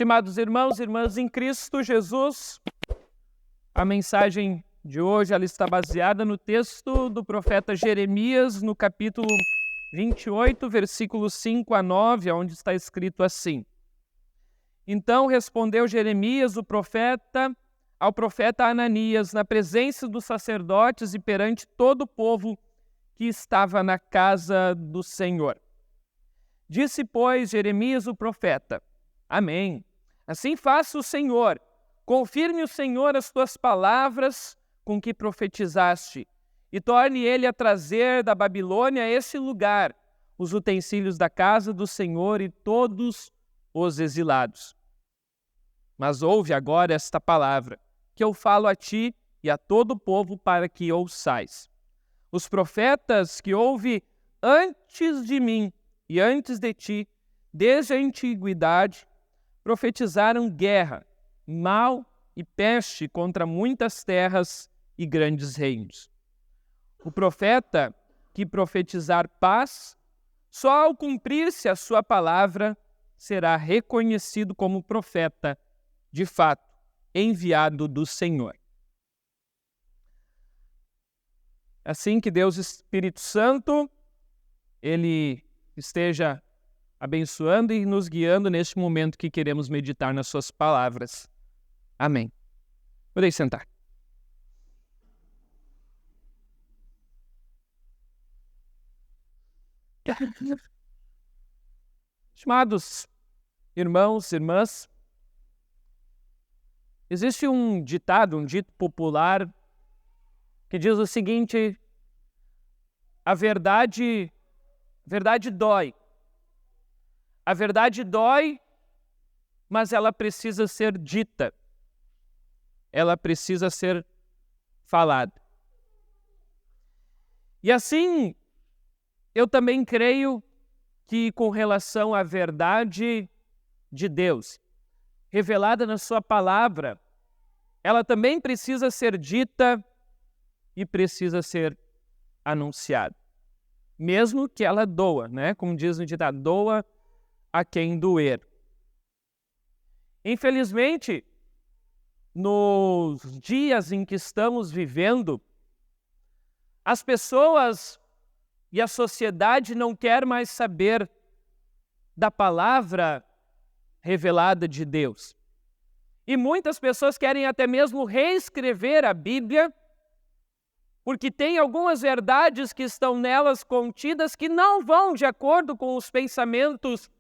Estimados irmãos e irmãs em Cristo Jesus, a mensagem de hoje ela está baseada no texto do profeta Jeremias, no capítulo 28, versículos 5 a 9, onde está escrito assim: Então respondeu Jeremias, o profeta, ao profeta Ananias, na presença dos sacerdotes e perante todo o povo que estava na casa do Senhor. Disse, pois, Jeremias, o profeta: Amém. Assim faça o Senhor. Confirme o Senhor as tuas palavras com que profetizaste, e torne ele a trazer da Babilônia a esse lugar os utensílios da casa do Senhor e todos os exilados. Mas ouve agora esta palavra, que eu falo a ti e a todo o povo para que ouçais. Os profetas que houve antes de mim e antes de ti, desde a antiguidade, profetizaram guerra, mal e peste contra muitas terras e grandes reinos. O profeta que profetizar paz, só ao cumprir-se a sua palavra, será reconhecido como profeta, de fato, enviado do Senhor. Assim que Deus Espírito Santo, Ele esteja abençoando e nos guiando neste momento que queremos meditar nas suas palavras. Amém. Podem sentar. Estimados irmãos e irmãs, existe um ditado, um dito popular que diz o seguinte: a verdade dói. A verdade dói, mas ela precisa ser dita. Ela precisa ser falada. E assim, eu também creio que com relação à verdade de Deus, revelada na sua palavra, ela também precisa ser dita e precisa ser anunciada. Mesmo que ela doa, né? Como diz no ditado, doa a quem doer. Infelizmente, nos dias em que estamos vivendo, as pessoas e a sociedade não quer mais saber da palavra revelada de Deus. E muitas pessoas querem até mesmo reescrever a Bíblia, porque tem algumas verdades que estão nelas contidas que não vão de acordo com os pensamentos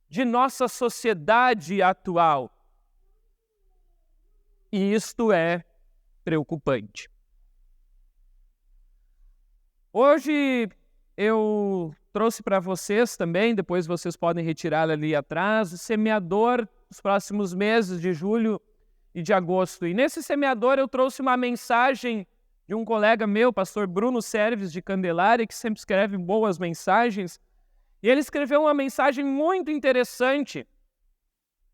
de nossa sociedade atual. E isto é preocupante. Hoje eu trouxe para vocês também, depois vocês podem retirar ali atrás, o semeador dos próximos meses de julho e de agosto. E nesse semeador eu trouxe uma mensagem de um colega meu, pastor Bruno Serves de Candelária, que sempre escreve boas mensagens. E ele escreveu uma mensagem muito interessante.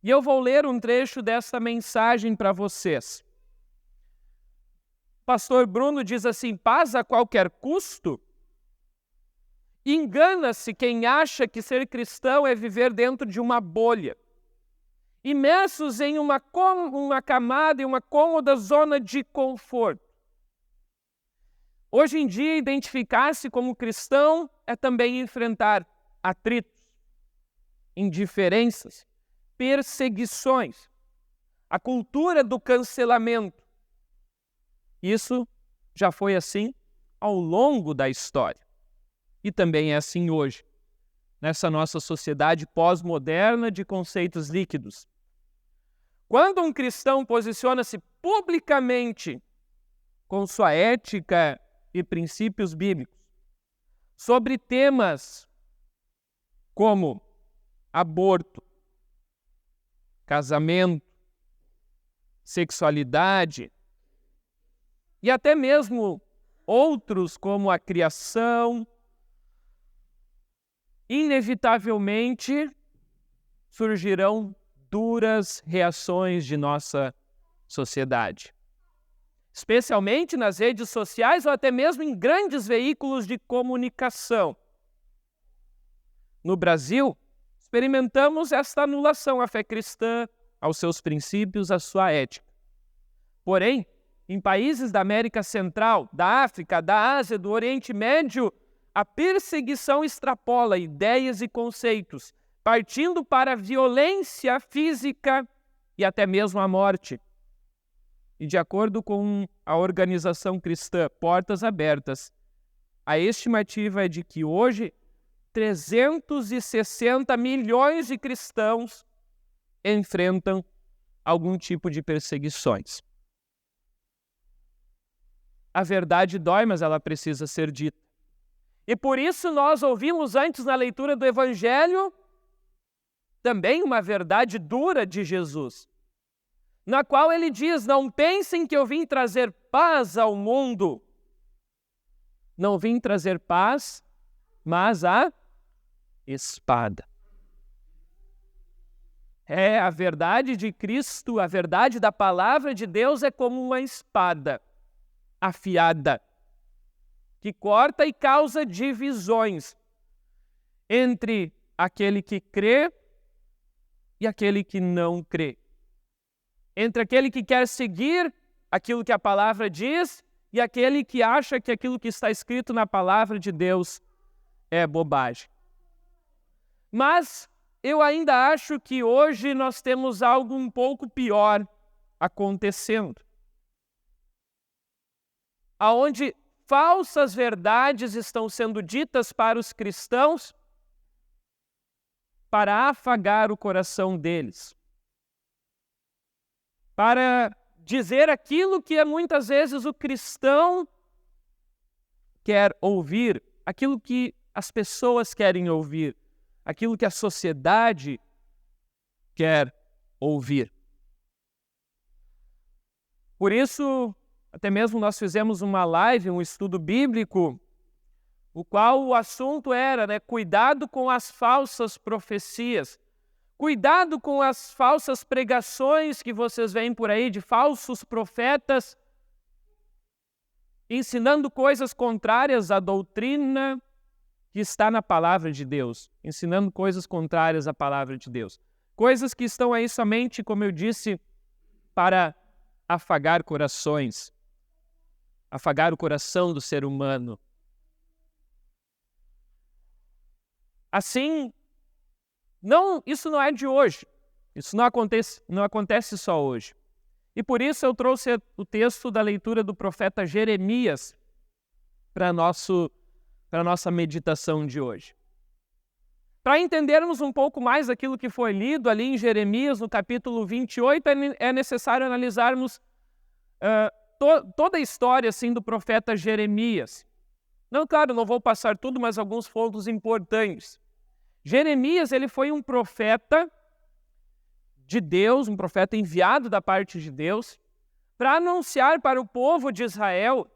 E eu vou ler um trecho dessa mensagem para vocês. Pastor Bruno diz assim: paz a qualquer custo? Engana-se quem acha que ser cristão é viver dentro de uma bolha, imersos em uma camada e uma cômoda zona de conforto. Hoje em dia, identificar-se como cristão é também enfrentar atritos, indiferenças, perseguições, a cultura do cancelamento. Isso já foi assim ao longo da história. E também é assim hoje, nessa nossa sociedade pós-moderna de conceitos líquidos. Quando um cristão posiciona-se publicamente com sua ética e princípios bíblicos sobre temas como aborto, casamento, sexualidade e até mesmo outros como a criação, inevitavelmente surgirão duras reações de nossa sociedade, especialmente nas redes sociais ou até mesmo em grandes veículos de comunicação. No Brasil, experimentamos esta anulação à fé cristã, aos seus princípios, à sua ética. Porém, em países da América Central, da África, da Ásia, do Oriente Médio, a perseguição extrapola ideias e conceitos, partindo para a violência física e até mesmo a morte. E de acordo com a organização cristã Portas Abertas, a estimativa é de que hoje 360 milhões de cristãos enfrentam algum tipo de perseguições. A verdade dói, mas ela precisa ser dita. E por isso nós ouvimos antes na leitura do Evangelho também uma verdade dura de Jesus, na qual ele diz: não pensem que eu vim trazer paz ao mundo. Não vim trazer paz, mas a espada. A verdade de Cristo, a verdade da palavra de Deus é como uma espada afiada, que corta e causa divisões entre aquele que crê e aquele que não crê. Entre aquele que quer seguir aquilo que a palavra diz e aquele que acha que aquilo que está escrito na palavra de Deus é bobagem. Mas eu ainda acho que hoje nós temos algo um pouco pior acontecendo, aonde falsas verdades estão sendo ditas para os cristãos para afagar o coração deles, para dizer aquilo que muitas vezes o cristão quer ouvir, aquilo que as pessoas querem ouvir, aquilo que a sociedade quer ouvir. Por isso, até mesmo nós fizemos uma live, um estudo bíblico, o qual o assunto era, cuidado com as falsas profecias, cuidado com as falsas pregações que vocês veem por aí de falsos profetas, ensinando coisas contrárias à doutrina que está na palavra de Deus, ensinando coisas contrárias à palavra de Deus. Coisas que estão aí somente, como eu disse, para afagar corações, afagar o coração do ser humano. Assim, isso não é de hoje, isso não acontece só hoje. E por isso eu trouxe o texto da leitura do profeta Jeremias para a nossa meditação de hoje. Para entendermos um pouco mais aquilo que foi lido ali em Jeremias, no capítulo 28, é necessário analisarmos toda a história assim, do profeta Jeremias. Claro, não vou passar tudo, mas alguns pontos importantes. Jeremias, ele foi um profeta de Deus, um profeta enviado da parte de Deus, para anunciar para o povo de Israel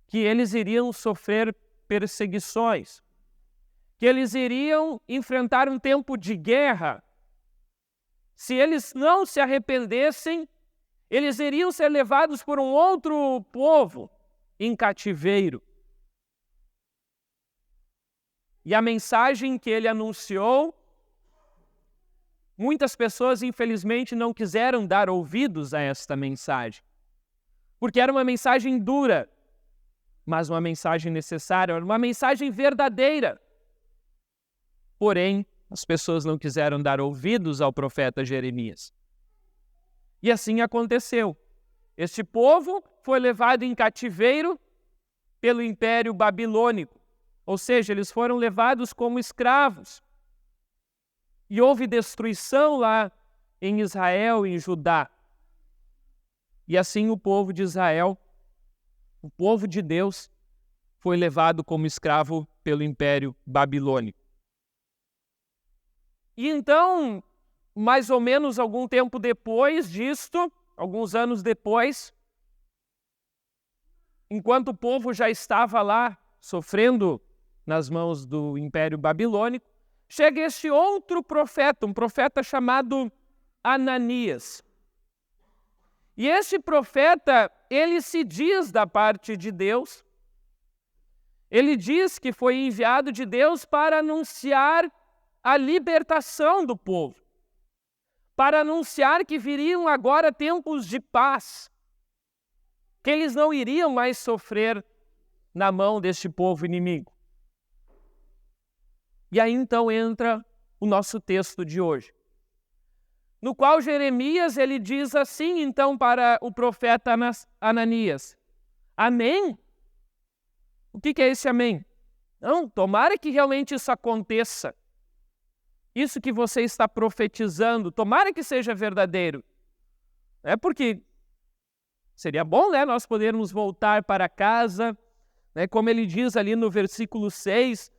que eles iriam sofrer perseguições, que eles iriam enfrentar um tempo de guerra. Se eles não se arrependessem, eles iriam ser levados por um outro povo em cativeiro. E a mensagem que ele anunciou, muitas pessoas, infelizmente, não quiseram dar ouvidos a esta mensagem, porque era uma mensagem dura, mas uma mensagem necessária, uma mensagem verdadeira. Porém, as pessoas não quiseram dar ouvidos ao profeta Jeremias. E assim aconteceu. Este povo foi levado em cativeiro pelo Império Babilônico, ou seja, eles foram levados como escravos. E houve destruição lá em Israel, em Judá. E assim o povo de Israel, o povo de Deus, foi levado como escravo pelo Império Babilônico. E então, mais ou menos algum tempo depois disto, alguns anos depois, enquanto o povo já estava lá sofrendo nas mãos do Império Babilônico, chega este outro profeta, um profeta chamado Ananias. E este profeta, ele se diz da parte de Deus, ele diz que foi enviado de Deus para anunciar a libertação do povo, para anunciar que viriam agora tempos de paz, que eles não iriam mais sofrer na mão deste povo inimigo. E aí então entra o nosso texto de hoje, no qual Jeremias ele diz assim então para o profeta Ananias: amém? O que é esse amém? Não, tomara que realmente isso aconteça. Isso que você está profetizando, tomara que seja verdadeiro. É porque seria bom, né, nós podermos voltar para casa, né, como ele diz ali no versículo 6,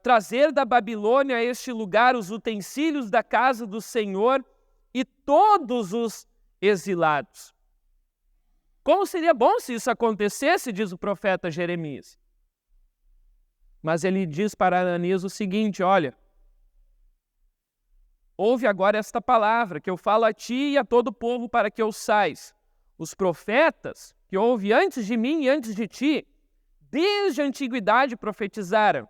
trazer da Babilônia a este lugar os utensílios da casa do Senhor e todos os exilados. Como seria bom se isso acontecesse, diz o profeta Jeremias. Mas ele diz para Ananias o seguinte: olha, ouve agora esta palavra que eu falo a ti e a todo o povo para que ouçais. Os profetas que houve antes de mim e antes de ti, desde a antiguidade profetizaram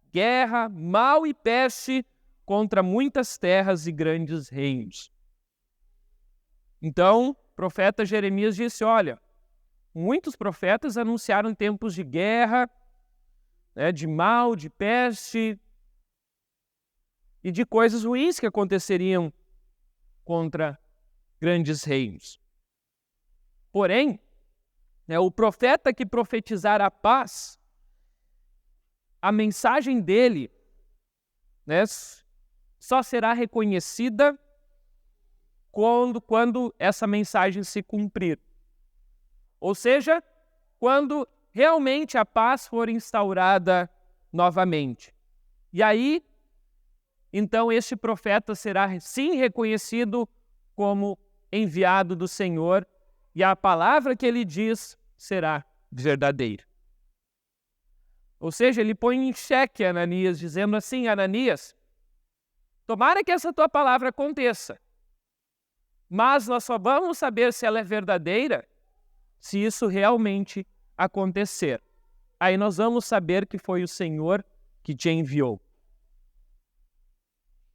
guerra, mal e peste contra muitas terras e grandes reinos. Então, o profeta Jeremias disse: olha, muitos profetas anunciaram tempos de guerra, de mal, de peste e de coisas ruins que aconteceriam contra grandes reinos. Porém, o profeta que profetizar a paz, a mensagem dele só será reconhecida quando essa mensagem se cumprir. Ou seja, quando realmente a paz for instaurada novamente. E aí, então, este profeta será sim reconhecido como enviado do Senhor e a palavra que ele diz será verdadeira. Ou seja, ele põe em xeque Ananias, dizendo assim: Ananias, tomara que essa tua palavra aconteça, mas nós só vamos saber se ela é verdadeira se isso realmente acontecer. Aí nós vamos saber que foi o Senhor que te enviou.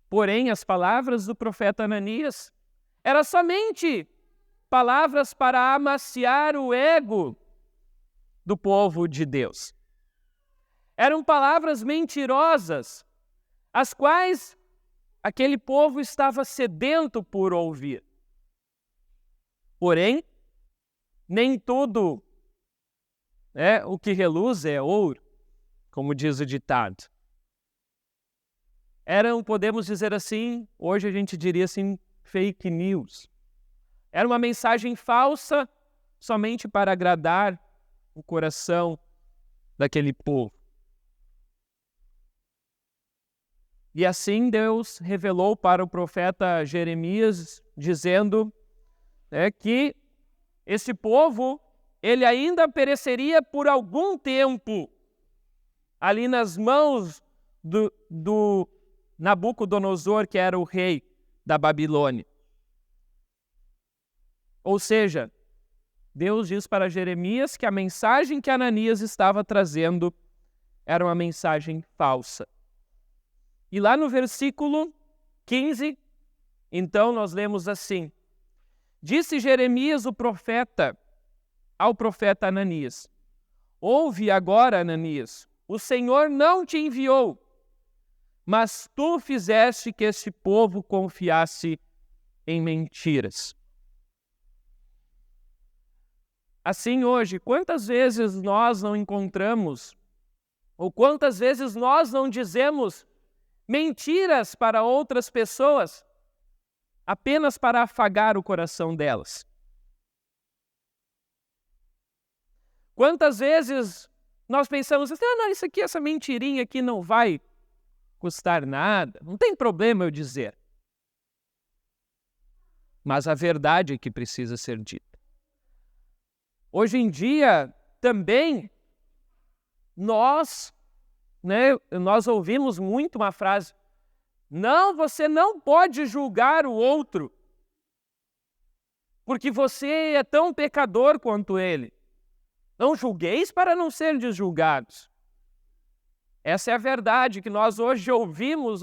Porém, as palavras do profeta Ananias eram somente palavras para amaciar o ego do povo de Deus. Eram palavras mentirosas, as quais aquele povo estava sedento por ouvir. Porém, nem tudo o que reluz é ouro, como diz o ditado. Eram, podemos dizer assim, hoje a gente diria assim, fake news. Era uma mensagem falsa somente para agradar o coração daquele povo. E assim Deus revelou para o profeta Jeremias, dizendo que esse povo, ele ainda pereceria por algum tempo ali nas mãos do Nabucodonosor, que era o rei da Babilônia. Ou seja, Deus diz para Jeremias que a mensagem que Ananias estava trazendo era uma mensagem falsa. E lá no versículo 15, então nós lemos assim: disse Jeremias o profeta ao profeta Ananias: ouve agora, Ananias, o Senhor não te enviou, mas tu fizeste que este povo confiasse em mentiras. Assim hoje, quantas vezes nós não encontramos, ou quantas vezes nós não dizemos mentiras para outras pessoas, apenas para afagar o coração delas? Quantas vezes nós pensamos assim: não, isso aqui, essa mentirinha aqui não vai custar nada, não tem problema eu dizer. Mas a verdade é que precisa ser dita. Hoje em dia, também, nós ouvimos muito uma frase: não, você não pode julgar o outro, porque você é tão pecador quanto ele. Não julgueis para não serdes julgados. Essa é a verdade que nós hoje ouvimos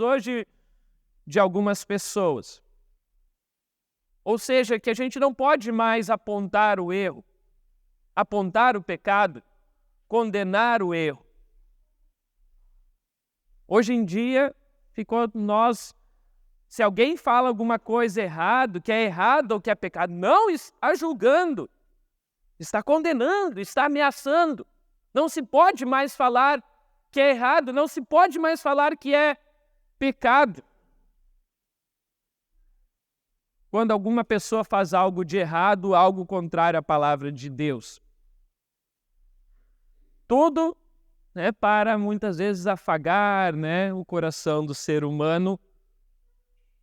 de algumas pessoas. Ou seja, que a gente não pode mais apontar o erro, apontar o pecado, condenar o erro. Hoje em dia, se alguém fala alguma coisa errada, que é errado ou que é pecado, não está julgando, está condenando, está ameaçando. Não se pode mais falar que é errado, não se pode mais falar que é pecado. Quando alguma pessoa faz algo de errado, algo contrário à palavra de Deus. Tudo para muitas vezes afagar o coração do ser humano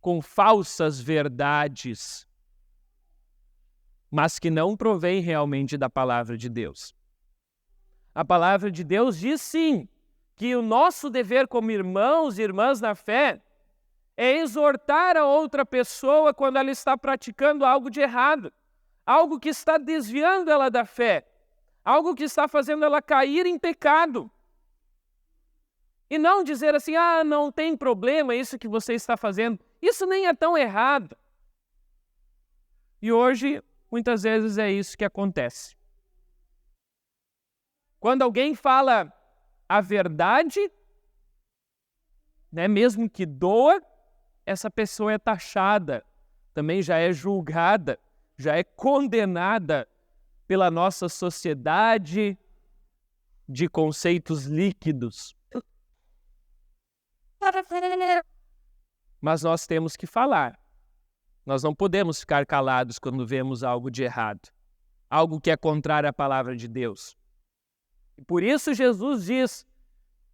com falsas verdades, mas que não provém realmente da palavra de Deus. A palavra de Deus diz sim, que o nosso dever como irmãos e irmãs na fé é exortar a outra pessoa quando ela está praticando algo de errado, algo que está desviando ela da fé, algo que está fazendo ela cair em pecado. E não dizer assim, não tem problema isso que você está fazendo, isso nem é tão errado. E hoje, muitas vezes é isso que acontece. Quando alguém fala a verdade, mesmo que doa, essa pessoa é taxada, também já é julgada, já é condenada pela nossa sociedade de conceitos líquidos. Mas nós temos que falar. Nós não podemos ficar calados quando vemos algo de errado, algo que é contrário à palavra de Deus. E por isso Jesus diz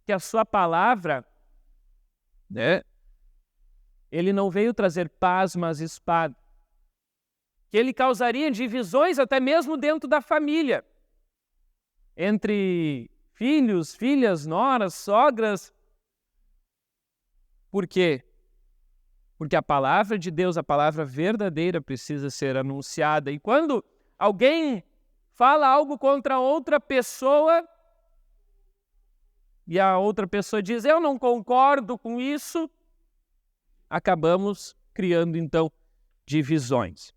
que a sua palavra, ele não veio trazer paz, mas espada. Que ele causaria divisões até mesmo dentro da família, entre filhos, filhas, noras, sogras. Por quê? Porque a palavra de Deus, a palavra verdadeira, precisa ser anunciada. E quando alguém fala algo contra outra pessoa, e a outra pessoa diz, eu não concordo com isso, acabamos criando, então, divisões.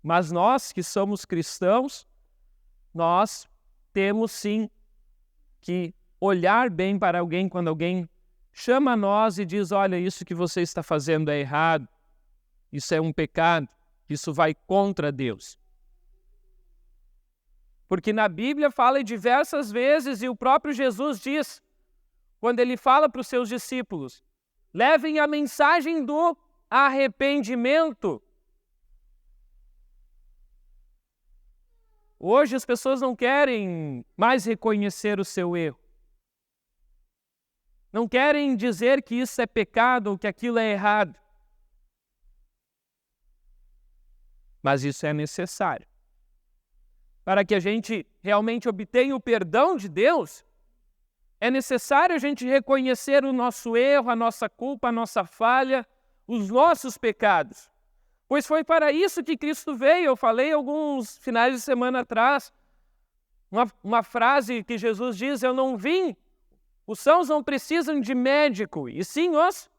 Mas nós que somos cristãos, nós temos sim que olhar bem para alguém quando alguém chama a nós e diz, olha, isso que você está fazendo é errado, isso é um pecado, isso vai contra Deus. Porque na Bíblia fala diversas vezes, e o próprio Jesus diz, quando ele fala para os seus discípulos, levem a mensagem do arrependimento. Hoje as pessoas não querem mais reconhecer o seu erro. Não querem dizer que isso é pecado ou que aquilo é errado. Mas isso é necessário. Para que a gente realmente obtenha o perdão de Deus, é necessário a gente reconhecer o nosso erro, a nossa culpa, a nossa falha, os nossos pecados. Pois foi para isso que Cristo veio. Eu falei alguns finais de semana atrás, uma frase que Jesus diz, eu não vim, os sãos não precisam de médico, e sim os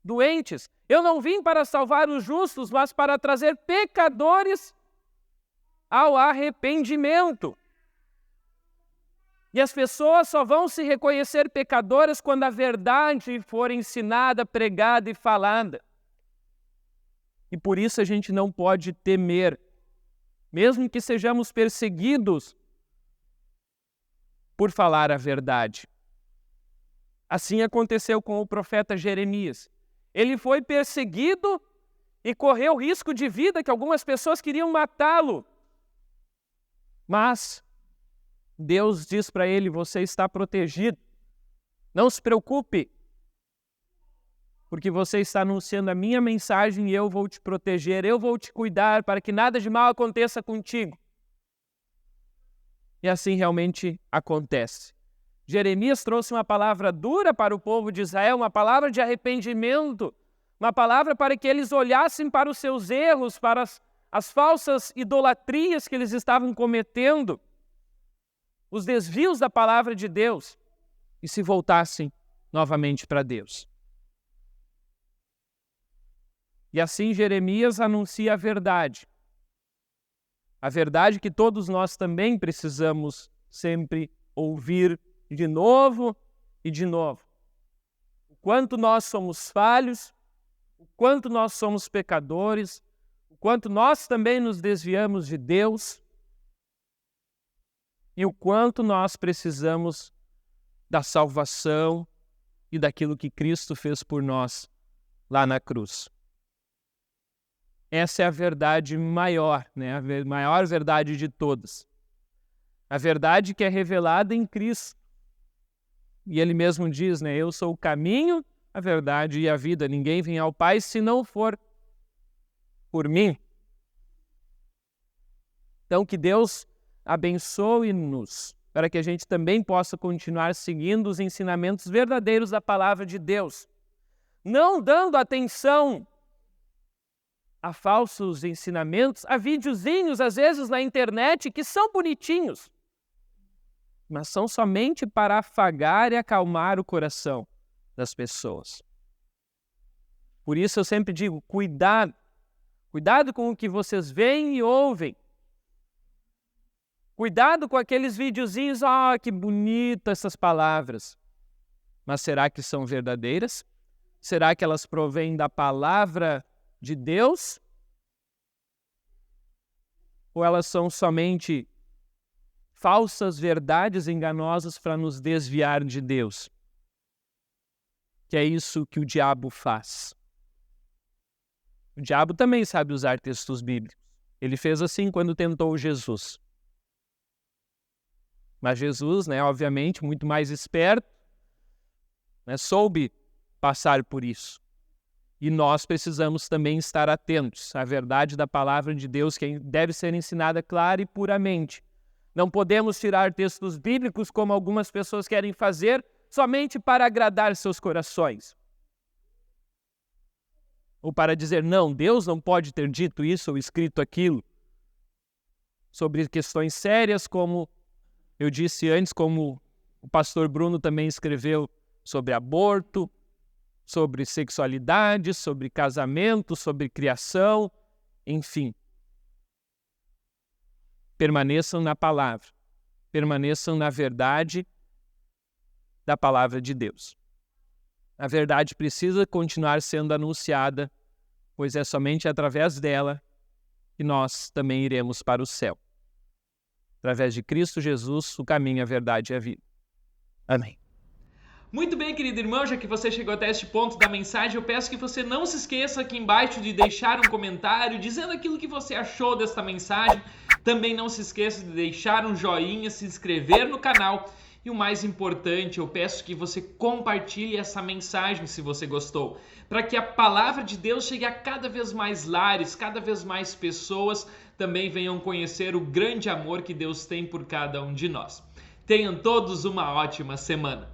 doentes. Eu não vim para salvar os justos, mas para trazer pecadores ao arrependimento. E as pessoas só vão se reconhecer pecadoras quando a verdade for ensinada, pregada e falada. E por isso a gente não pode temer, mesmo que sejamos perseguidos por falar a verdade. Assim aconteceu com o profeta Jeremias. Ele foi perseguido e correu risco de vida, que algumas pessoas queriam matá-lo. Mas Deus diz para ele, você está protegido. Não se preocupe, porque você está anunciando a minha mensagem e eu vou te proteger, eu vou te cuidar para que nada de mal aconteça contigo. E assim realmente acontece. Jeremias trouxe uma palavra dura para o povo de Israel, uma palavra de arrependimento, uma palavra para que eles olhassem para os seus erros, para as falsas idolatrias que eles estavam cometendo. os desvios da palavra de Deus e se voltassem novamente para Deus. E assim Jeremias anuncia a verdade que todos nós também precisamos sempre ouvir de novo e de novo. O quanto nós somos falhos, o quanto nós somos pecadores, o quanto nós também nos desviamos de Deus e o quanto nós precisamos da salvação e daquilo que Cristo fez por nós lá na cruz. Essa é a verdade maior, né? A maior verdade de todas. A verdade que é revelada em Cristo. E ele mesmo diz, né? Eu sou o caminho, a verdade e a vida. Ninguém vem ao Pai se não for por mim. Então, que Deus abençoe-nos para que a gente também possa continuar seguindo os ensinamentos verdadeiros da palavra de Deus. Não dando atenção a falsos ensinamentos, a videozinhos, às vezes, na internet, que são bonitinhos, mas são somente para afagar e acalmar o coração das pessoas. Por isso eu sempre digo, cuidado com o que vocês veem e ouvem. Cuidado com aqueles videozinhos, que bonito essas palavras. Mas será que são verdadeiras? Será que elas provêm da palavra de Deus? Ou elas são somente falsas verdades enganosas para nos desviar de Deus? Que é isso que o diabo faz. O diabo também sabe usar textos bíblicos. Ele fez assim quando tentou Jesus. Mas Jesus, obviamente, muito mais esperto, soube passar por isso. E nós precisamos também estar atentos à verdade da palavra de Deus, que deve ser ensinada clara e puramente. Não podemos tirar textos bíblicos, como algumas pessoas querem fazer, somente para agradar seus corações. Ou para dizer, não, Deus não pode ter dito isso ou escrito aquilo. Sobre questões sérias, como eu disse antes, como o pastor Bruno também escreveu sobre aborto, sobre sexualidade, sobre casamento, sobre criação, enfim. Permaneçam na palavra, permaneçam na verdade da palavra de Deus. A verdade precisa continuar sendo anunciada, pois é somente através dela que nós também iremos para o céu. Através de Cristo Jesus, o caminho, a verdade e a vida. Amém. Muito bem, querido irmão, já que você chegou até este ponto da mensagem, eu peço que você não se esqueça aqui embaixo de deixar um comentário dizendo aquilo que você achou desta mensagem. Também não se esqueça de deixar um joinha, se inscrever no canal. E o mais importante, eu peço que você compartilhe essa mensagem se você gostou, para que a palavra de Deus chegue a cada vez mais lares, cada vez mais pessoas também venham conhecer o grande amor que Deus tem por cada um de nós. Tenham todos uma ótima semana.